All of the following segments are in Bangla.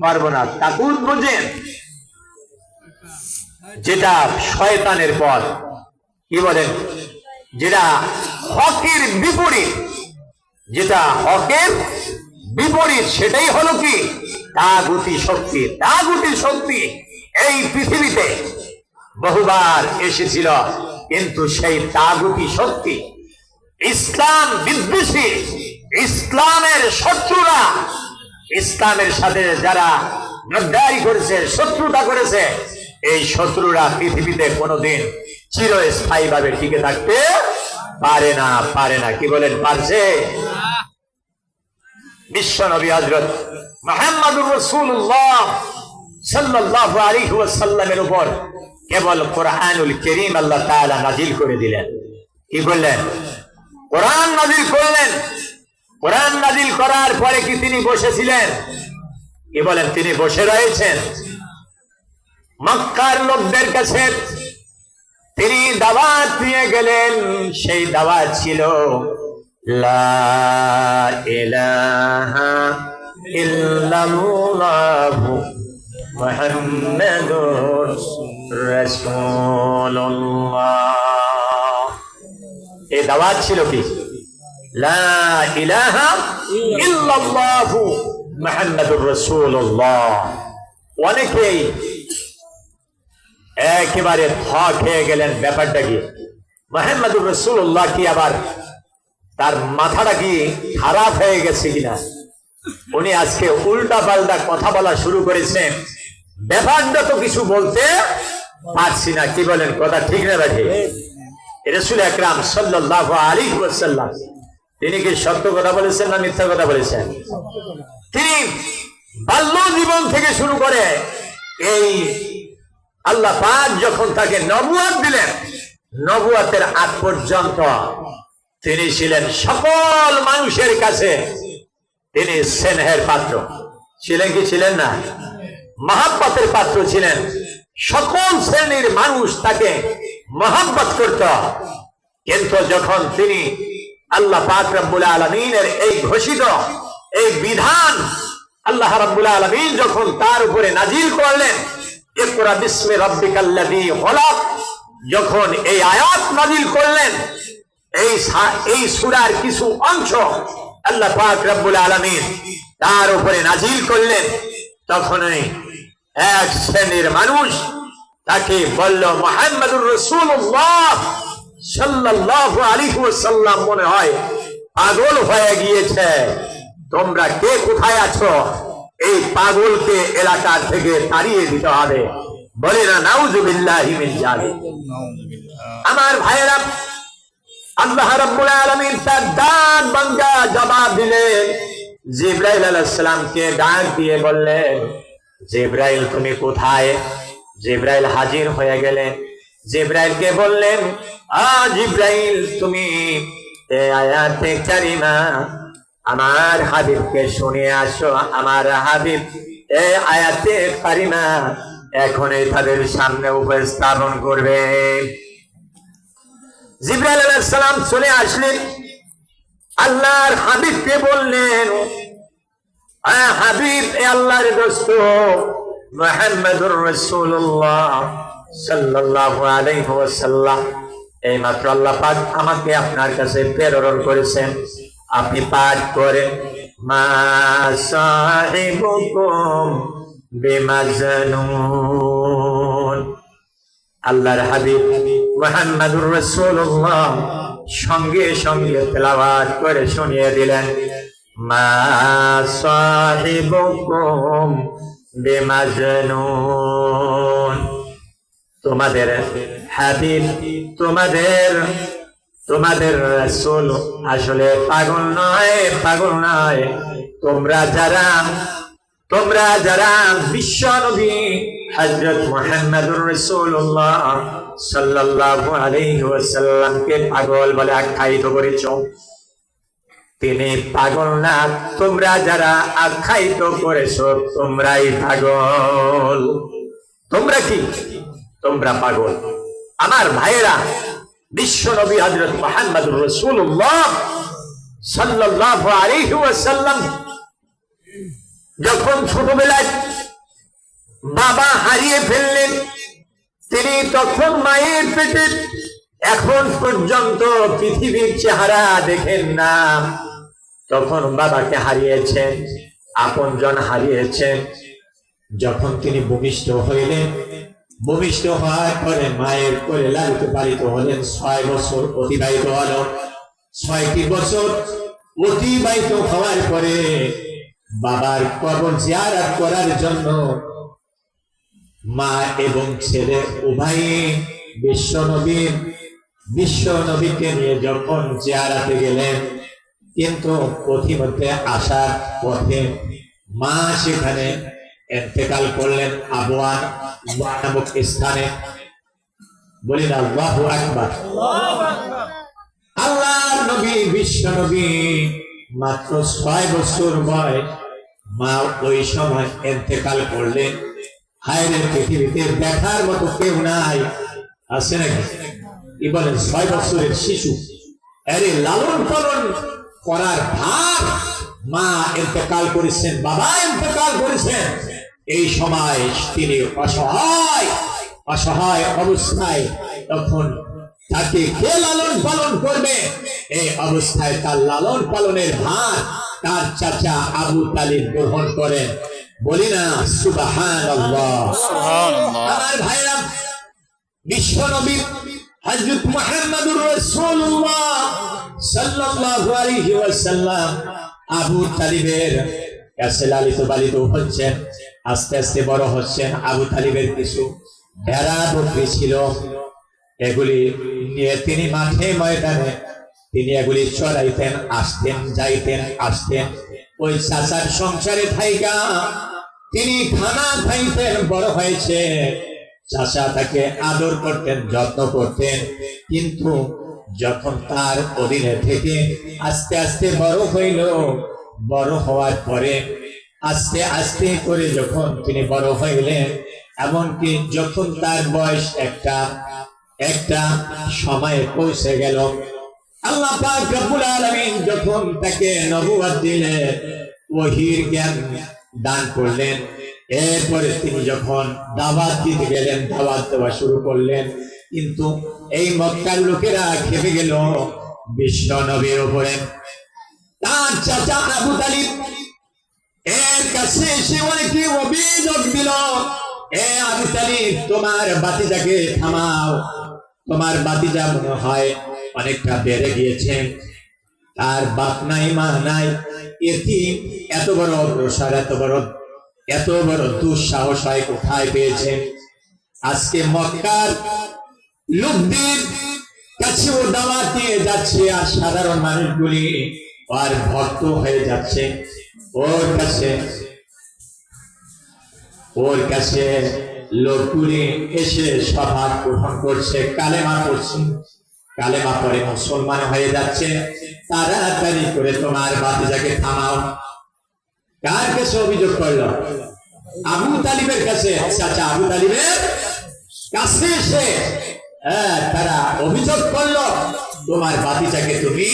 পারবো না। তাগুত বুঝেন যেটা শয়তানের পথ, কি বলেন, যেটা হকের বিপরীত, যেটা হকের বিপরীত সেটাই হলো কি তাগুতি শক্তি। তাগুতি শক্তি এই পৃথিবীতে বহুবার এসেছিল, কিন্তু সেই তাগুতি শক্তি ইসলাম বিদ্বেষী, ইসলামের শত্রুরা, ইসলামের সাথে যারা গদ্দারি করেছে, শত্রুতা করেছে, এই শত্রুরা পৃথিবীতে কোনোদিন চিরস্থায়ী ভাবে টিকে থাকতে পারে না। পারে না, কি বলেন, পারছে? বিশ্ব নবী হযরত মুহাম্মদুর রাসূলুল্লাহ সাল্লাল্লাহু আলাইহি ওয়াসাল্লামের উপর কেবল কোরআনুল কারীম আল্লাহ তাআলা নাজিল করে দিলেন। কি করলেন? কোরআন নাজিল করলেন। কোরআন নাজিল করার পরে কি তিনি বসেছিলেন? কি বলেন, তিনি বসে রয়েছেন? মক্কার লোকদের কাছে তিনি দাওয়াত নিয়ে গেলেন। সেই দাওয়াত ছিল লা ইলাহা ইল্লাল্লাহু মুহাম্মাদুর রাসূলুল্লাহ। এই দাওয়াত ছিল কি? লা ইলাহা ইল্লাল্লাহু মুহাম্মাদুর রাসূলুল্লাহ। অনেকেই একেবারে থক হয়ে গেলেন, ব্যাপারটা কি? মুহাম্মাদুর রাসূলুল্লাহ কি আবার তার মাথাটা কি খারাপ হয়ে গেছে কিনা? উনি আজকে উল্টা পাল্টা কথা বলা শুরু করেছেন, ব্যাপারটা তো কিছু বলতে পারছি না। কি বলেন, কথা ঠিক না ঠিক? রাসূল আকরাম সাল্লাল্লাহু আলাইহি ওয়াসাল্লাম তিনি কি সত্য কথা বলেছেন না মিথ্যা কথা বলেছেন? তিনি বাল্য জীবন থেকে শুরু করে এই আল্লাহ পাক যখন তাকে নবুয়ত দিলেন, নবুয়তের আগ পর্যন্ত তিনি ছিলেন সকল মানুষের কাছে তিনি স্নেহের পাত্র ছিলেন। কি ছিলেন না? মহব্বতের পাত্র ছিলেন। সকল শ্রেণীর মানুষ তাকে মহব্বত করত। কিন্তু যখন তিনি আল্লাহ পাক রব্বুল আলামিনের এই ঘোষিত এই বিধান আল্লাহ রব্বুল আলামিন যখন তার উপরে নাজিল করলেন, ইকরা বিসমি রাব্বিকাল্লাযী খলাক, যখন এই আয়াত নাজিল করলেন, এই সূরার কিছু অংশ আল্লাহ পাক রব্বুল আলামিন তার উপরে নাজিল করলেন, তখনই এক শ্রেণীর মানুষ তাকে বলল, মুহাম্মাদুর রাসূলুল্লাহ সাল্লাল্লাহু আলাইহি ওয়াসাল্লাম মনে হয় পাগল হয়ে গিয়েছে। তোমরা কে কোথায় আছো? এই পাগলকে এলাকা থেকে তাড়িয়ে দিতে হবে। বলে না নাউযুবিল্লাহি মিন যালিক। আমার ভাইয়েরা, আল্লাহ রাব্বুল আলামিন তার ডাক ভাঙ্গা জবাব দিলেন। জিবরাইল আলাইহিস সালামকে ডাক দিয়ে বললেন, জিবরাইল তুমি কোথায়? জিবরাইল হাজির হয়ে গেলেন। জিবরাইলকে বললেন, জিবরাইল তুমি এই আয়াতে কারিমা আমার হাবিবকে শুনিয়ে আসো। আমার হাবিব এই আয়াতে কারিমা এখনই তাদের সামনে উপস্থাপন করবে। জিবরাইল আলাইহিস সালাম চলে আসলেন, আল্লাহর হাবিবকে বললেন, হাবিব এ আল্লাহর দোস্ত মুহাম্মাদুর রাসূলুল্লাহ সাল্লাল্লাহু আলাইহি ওয়াসাল্লাম, এই মাত্র আল্লাহ পাক আমাকে আপনার কাছে প্রেরণ করেছেন। আপনি পাঠ করেন, মা সাহিবুকুম বিমাজনুন। আল্লাহর হাবিব মুহাম্মাদুর রাসূলুল্লাহ সঙ্গে সঙ্গে তেলাওয়াত করে শুনিয়ে দিলেন, মা সাহিবুকুম বিমাজনুন। তোমাদের হাবিব, তোমাদের রাসূল আসলে পাগল নয়, পাগল নয়। তোমরা যারা বিশ্ব নবী হযরত মুহাম্মাদুর রাসূলুল্লাহ সাল্লাল্লাহু আলাইহি ওয়াসাল্লামকে পাগল বলে আখ্যায়িত করেছো, তিনি পাগল না। তোমরা যারা আখ্যায়িত করেছো তোমরাই পাগল। তোমরা কি? তোমরা পাগল। আমার ভাইয়েরা, বিশ্ব নবী হযরত মুহাম্মাদুর রাসূলুল্লাহ সাল্লাল্লাহু আলাইহি ওয়াসাল্লাম যখন ছোটবেলায় বাবা হারিয়ে ফেললেন, তিনি তখন মায়ের পেটে এখন পর্যন্ত পৃথিবীর চেহারা দেখেন না। তখন বাবাকে হারিয়েছেন, আপনজন হারিয়েছেন। যখন তিনি ভূমিষ্ঠ হইলেন, ভূমিষ্ঠ হওয়ার পরে মায়ের কোলে লালিত পালিত হলেন। 6 বছর অতিবাহিত হল। 6টি বছর অতিবাহিত হওয়ার পরে বাবার কবর জিয়ারত করার জন্য মা এবং ছেলে উভয়ে বিশ্ব নবীকে নিয়ে যখন জিয়ারতে গেলেন, কিন্তু পথিমধ্যে আসার পথে মা সেখানে ইন্তেকাল করলেন আবওয়ান নামক স্থানে। বলেন আল্লাহু আকবার। আল্লাহর নবী বিশ্ব নবী মাত্র 6 বছর বয়স, মা ওই সময় ইন্তেকাল করলেন। হায়রে, পৃথিবীতে দেখার মতো কেউ নাই, আছে নাকি? কি বলেন? 6 বছরের শিশু, আরে লালন পালন করার ভার মা ইন্তেকাল করেছেন, বাবা ইন্তেকাল করেছেন। এই সময় তিনি অসহায় অবস্থায়, তখন তাকে কে লালন পালন করবে? এই অবস্থায় তার লালন পালনের ভার তার চাচা আবু তালিব গ্রহণ করেন। বলি না সুবহানাল্লাহ। আমার ভাইরা, বিশ্ব নবী হযরত মুহাম্মদুর রাসূলুল্লাহ সাল্লাল্লাহু আলাইহি ওয়াসাল্লাম আবু তালিবের কাছে লালিত পালিত হচ্ছেন, আস্তে আস্তে বড় হচ্ছেন। আবু তালিবের কিছু ভেড়া বকরি ছিল, এগুলি নিয়ে তিনি মাঠে ময়দানে তিনি এগুলি চড়াইতেন, যাইতেন আসতেন। ওই চাচার সংসারে থাইকা তিনি খানা খাইতেন, বড় হয়েছে। চাচা তাকে আদর করতেন, যত্ন করতেন। কিন্তু যখন তার অধীনে থেকে আস্তে আস্তে বড় হইল, বড় হওয়ার পরে আস্তে আস্তে করে যখন তিনি বড় হইলেন, এমনকি যখন তার বয়স একটা সময়ে পৌঁছে গেল, আল্লাহ পাক রব্বুল আলামিন যখন তাকে নবুয়ত দিলেন, ওহীর জ্ঞান দান করলেন, এরপরে তিনি যখন দাওয়াত দিতে গেলেন, দাওয়াত দেওয়া শুরু করলেন। কিন্তু এই মক্কার লোকেরা খেপে গেল বিশ্ব নবীর উপরে। তার চাচা আবু তালিব এর কাছে এসে অনেকে অভিযোগ দিল, এ আবু তালিব, তোমার বাতিজাকে থামাও, তোমার বাতিজা মনে হয় অনেকটা বেড়ে গিয়েছে, তার বাপ নাই মা নাই, এতিম, এত বড় অগ্রসর, এত বড় দুঃসাহস হয় কোথায় পেয়েছেন? আজকে মক্কার লোকদের কাছে ও দাওয়াত দিয়ে যাচ্ছে, আর সাধারণ মানুষগুলি আর ভক্ত হয়ে যাচ্ছে ওর কাছে লোকগুলি এসে সভা গ্রহণ করছে, কালেমা পড়ছে, কালেমা পড়ে মুসলমান হয়ে যাচ্ছে। তাড়াতাড়ি করে তোমার বাতিজাকে থামাও। কার কাছে অভিযোগ করলো? আবু তালিবের কাছে। চাচা আবু তালিবের কাছে এসে তারা অভিযোগ করলো, তোমার বাতিজাকে তুমি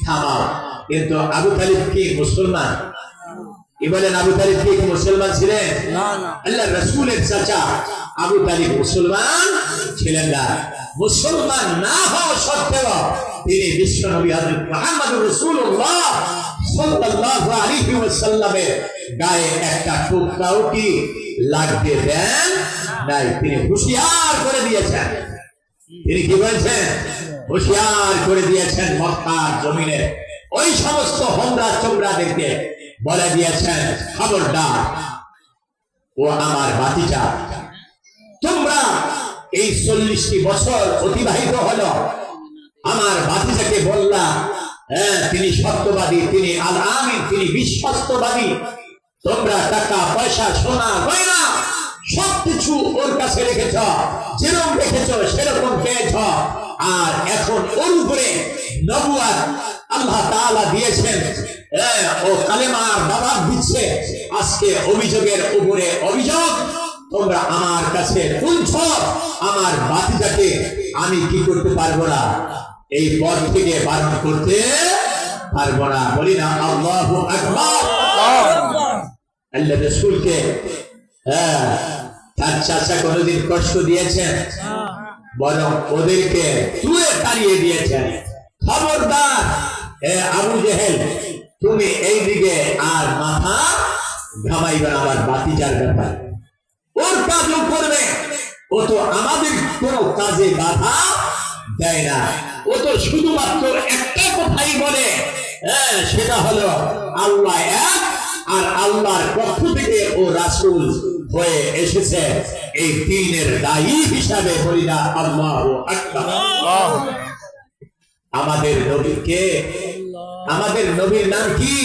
থামাও। কিন্তু আবু তালিব কি মুসলমান? কি বলেন? আবু তালিব কি মুসলমান ছিলেন? আল্লাহ রাসূলের চাচা আবু তালিব মুসলমান ছিলেন না। মুসলমান না হওয়া সত্ত্বেও তিনি বিশ্ব নবী হযরত মুহাম্মদুর রাসূলুল্লাহ সাল্লাল্লাহু আলাইহি ওয়াসাল্লামের গায়ে একটা টুকরাও কি লাগতে দেন নাই। তিনি হুঁশিয়ার করে দিয়েছেন। তিনি কি বলেছেন? হুঁশিয়ার করে দিয়েছেন মক্কার জমিনে ওই সমস্ত হোমরা চোমরাদেরকে বলে দিয়েছেন, খবরদার, ও আমার ভাতিজা, তোমরা এই 40টি বছর অতিবাহিত হলো, আমার ভাতিজাকে বললা তিনি সত্যবাদী, তিনি আল আমিন, তিনি বিশ্বস্তবাদী, তোমরা টাকা পয়সা সোনা গয়না সবকিছু ওর কাছে রেখেছ, যেরকম রেখেছ সেরকম পেয়েছ, আর এখন ওর উপরে নবুয়ত আল্লাহ তাআলা দিয়েছেন, ও কালেমার দাওয়াত দিচ্ছে। আজকে অভিযোগের উপরে অভিযোগ তোমরা আমার কাছে তুলছ, আমার ভাতিজাকে আমি কি করতে পারবো না? এই পথ থেকে বারণ করতে পারবো না। বলি না আল্লাহু আকবার। আল্লাহ রাসূলকে তার চাচা কোনোদিন কষ্ট দিয়েছেন? বরং ওদেরকে তুলে তাড়িয়ে দিয়েছেন। খবরদার আবু জেহেল, তুমি এই দিকে আর মাথা ঘামাইবে না। আমার বাতিজার ব্যাপার, ওর কাজও করবে। ও তো আমাদের কোনো কাজে বাধা দেয় না। ও তো শুধুমাত্র একটা কথাই বলে, সেটা হলো আল্লাহ এক, আর আল্লাহর পক্ষ থেকে ও রাসূল হয়ে এসেছে। এই দ্বীনের দায়ী হিসাবে বলি না আল্লাহু আকবার। আমাদের নবীকে, আমাদের নবীর নাম কি?